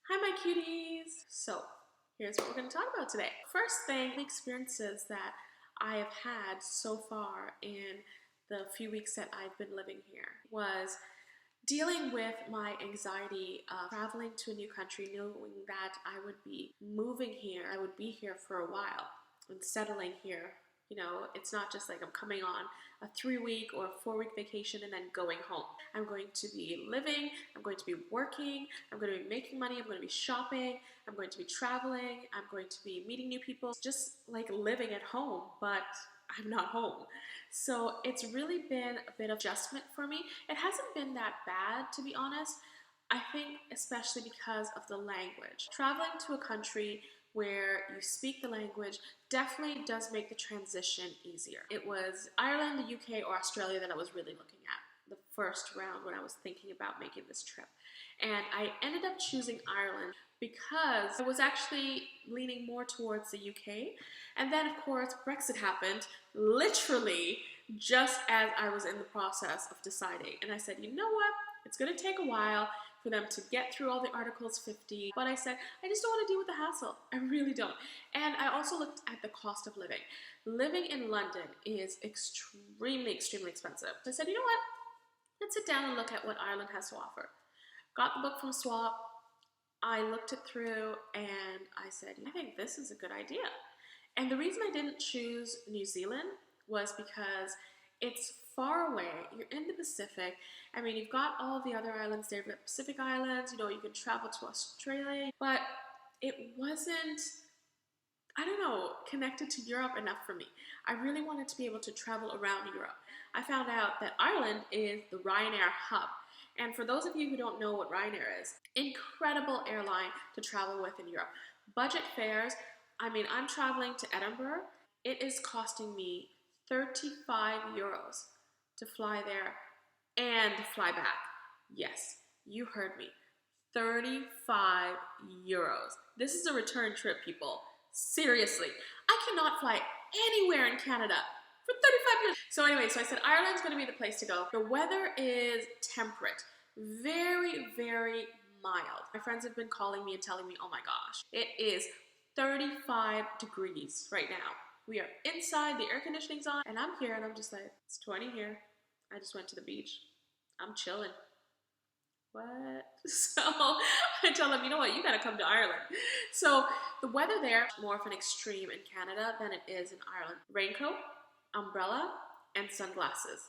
Hi, my cuties! So, here's what we're going to talk about today. First thing, the experiences that I have had so far in the few weeks that I've been living here was dealing with my anxiety of traveling to a new country, knowing that I would be moving here, I would be here for a while and settling here. You know, it's not just like I'm coming on a 3-week or 4-week vacation and then going home. I'm going to be living, I'm going to be working, I'm going to be making money, I'm going to be shopping, I'm going to be traveling, I'm going to be meeting new people. It's just like living at home, but I'm not home. So it's really been a bit of adjustment for me. It hasn't been that bad, to be honest. I think especially because of the language. Traveling to a country where you speak the language definitely does make the transition easier. It was Ireland, the UK, or Australia that I was really looking at the first round when I was thinking about making this trip. And I ended up choosing Ireland because I was actually leaning more towards the UK. And then, of course, Brexit happened literally just as I was in the process of deciding. And I said, you know what? It's going to take a while for them to get through all the Articles 50. But I said, I just don't want to deal with the hassle. I really don't. And I also looked at the cost of living. Living in London is extremely, extremely expensive. So I said, you know what? Let's sit down and look at what Ireland has to offer. Got the book from Swap. I looked it through and I said, I think this is a good idea. And the reason I didn't choose New Zealand was because it's far away. You're in the Pacific. I mean, you've got all the other islands there, the Pacific Islands, you know, you can travel to Australia, but it wasn't, I don't know, connected to Europe enough for me. I really wanted to be able to travel around Europe. I found out that Ireland is the Ryanair hub. And for those of you who don't know what Ryanair is, incredible airline to travel with in Europe. Budget fares, I mean, I'm traveling to Edinburgh. It is costing me 35 euros to fly there and fly back. Yes, you heard me. 35 euros. This is a return trip, people. Seriously. I cannot fly anywhere in Canada for 35 euros. So anyway, so I said Ireland's going to be the place to go. The weather is temperate. Very, very mild. My friends have been calling me and telling me, oh my gosh, it is 35 degrees right now. We are inside, the air conditioning's on, and I'm here and I'm just like, it's 20 here. I just went to the beach. I'm chilling. What? So I tell them, you know what, you gotta come to Ireland. So the weather there is more of an extreme in Canada than it is in Ireland. Raincoat, umbrella, and sunglasses.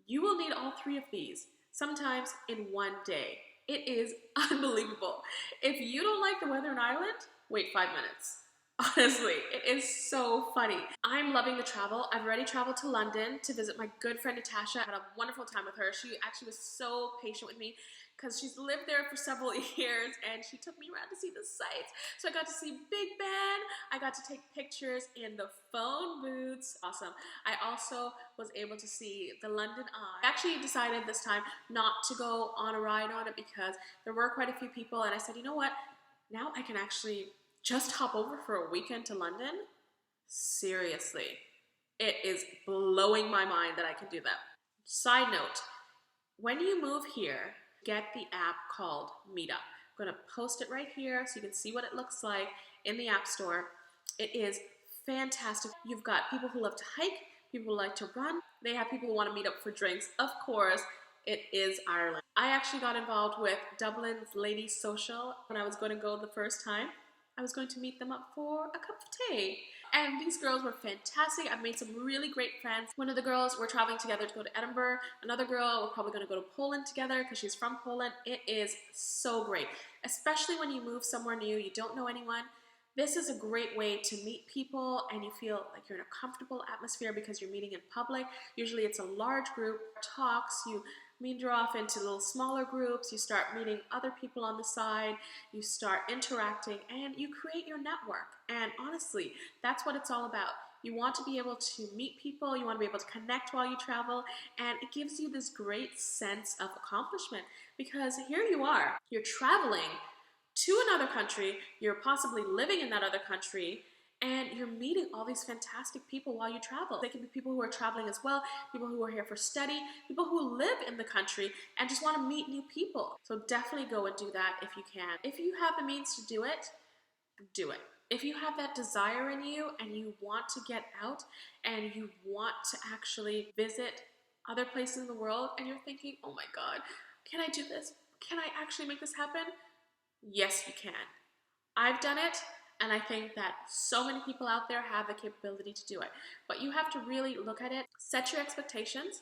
You will need all three of these, sometimes in one day. It is unbelievable. If you don't like the weather in Ireland, wait 5 minutes. Honestly, it is so funny. I'm loving the travel. I've already traveled to London to visit my good friend Natasha. I had a wonderful time with her. She actually was so patient with me because she's lived there for several years and she took me around to see the sights. So I got to see Big Ben. I got to take pictures in the phone booths. Awesome. I also was able to see the London Eye. I actually decided this time not to go on a ride on it because there were quite a few people and I said, you know what? Now I can actually just hop over for a weekend to London? Seriously, it is blowing my mind that I can do that. Side note, when you move here, get the app called Meetup. I'm gonna post it right here so you can see what it looks like in the App Store. It is fantastic. You've got people who love to hike, people who like to run. They have people who want to meet up for drinks. Of course, it is Ireland. I actually got involved with Dublin's Ladies Social when I was going to go the first time. I was going to meet them up for a cup of tea. And these girls were fantastic. I've made some really great friends. One of the girls, we're traveling together to go to Edinburgh. Another girl, we're probably going to go to Poland together because she's from Poland. It is so great, especially when you move somewhere new, you don't know anyone. This is a great way to meet people and you feel like you're in a comfortable atmosphere because you're meeting in public. Usually it's a large group, talks, you meander off into little smaller groups, you start meeting other people on the side, you start interacting, and you create your network. And honestly, that's what it's all about. You want to be able to meet people, you want to be able to connect while you travel, and it gives you this great sense of accomplishment because here you are, you're traveling to another country, you're possibly living in that other country, And you're meeting all these fantastic people while you travel. They can be people who are traveling as well, people who are here for study, people who live in the country and just want to meet new people. So definitely go and do that if you can. If you have the means to do it, do it. If you have that desire in you and you want to get out and you want to actually visit other places in the world and you're thinking, oh my God, can I do this? Can I actually make this happen? Yes, you can. I've done it, and I think that so many people out there have the capability to do it. But you have to really look at it, set your expectations.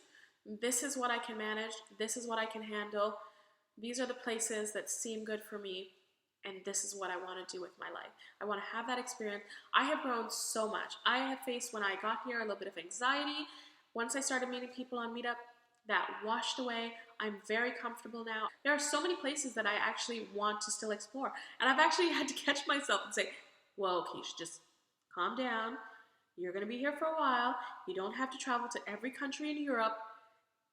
This is what I can manage. This is what I can handle. These are the places that seem good for me, and this is what I want to do with my life. I want to have that experience. I have grown so much. I have faced, when I got here, a little bit of anxiety. Once I started meeting people on Meetup, that washed away. I'm very comfortable now. There are so many places that I actually want to still explore. And I've actually had to catch myself and say, whoa, Keisha, just calm down. You're going to be here for a while. You don't have to travel to every country in Europe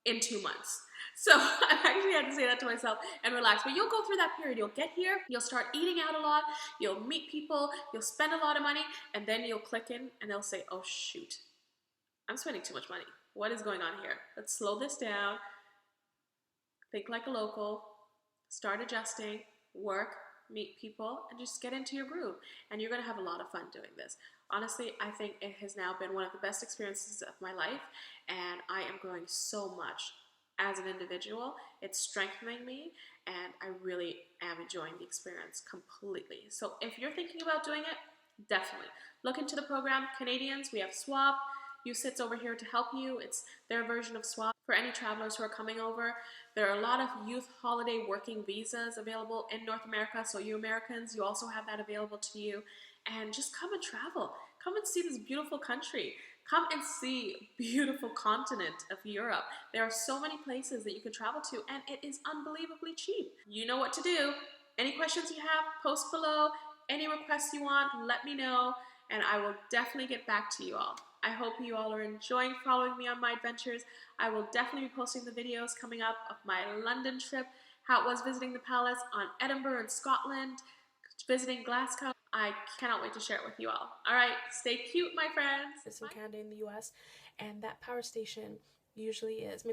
in 2 months. So I've actually had to say that to myself and relax. But you'll go through that period. You'll get here, you'll start eating out a lot, you'll meet people, you'll spend a lot of money, and then you'll click in and they'll say, oh shoot, I'm spending too much money. What is going on here? Let's slow this down, think like a local, start adjusting, work, meet people, and just get into your groove. And you're gonna have a lot of fun doing this. Honestly, I think it has now been one of the best experiences of my life, and I am growing so much as an individual. It's strengthening me, and I really am enjoying the experience completely. So if you're thinking about doing it, definitely look into the program. Canadians, we have SWAP. USIT's over here to help you. It's their version of SWAP for any travelers who are coming over. There are a lot of youth holiday working visas available in North America, so you Americans, you also have that available to you. And just come and travel. Come and see this beautiful country. Come and see beautiful continent of Europe. There are so many places that you can travel to, and it is unbelievably cheap. You know what to do. Any questions you have, post below. Any requests you want, let me know, and I will definitely get back to you all. I hope you all are enjoying following me on my adventures. I will definitely be posting the videos coming up of my London trip, how it was visiting the palace, on Edinburgh in Scotland, visiting Glasgow. I cannot wait to share it with you all. All right, stay cute, my friends. In Canada, in the US, and that power station usually is maybe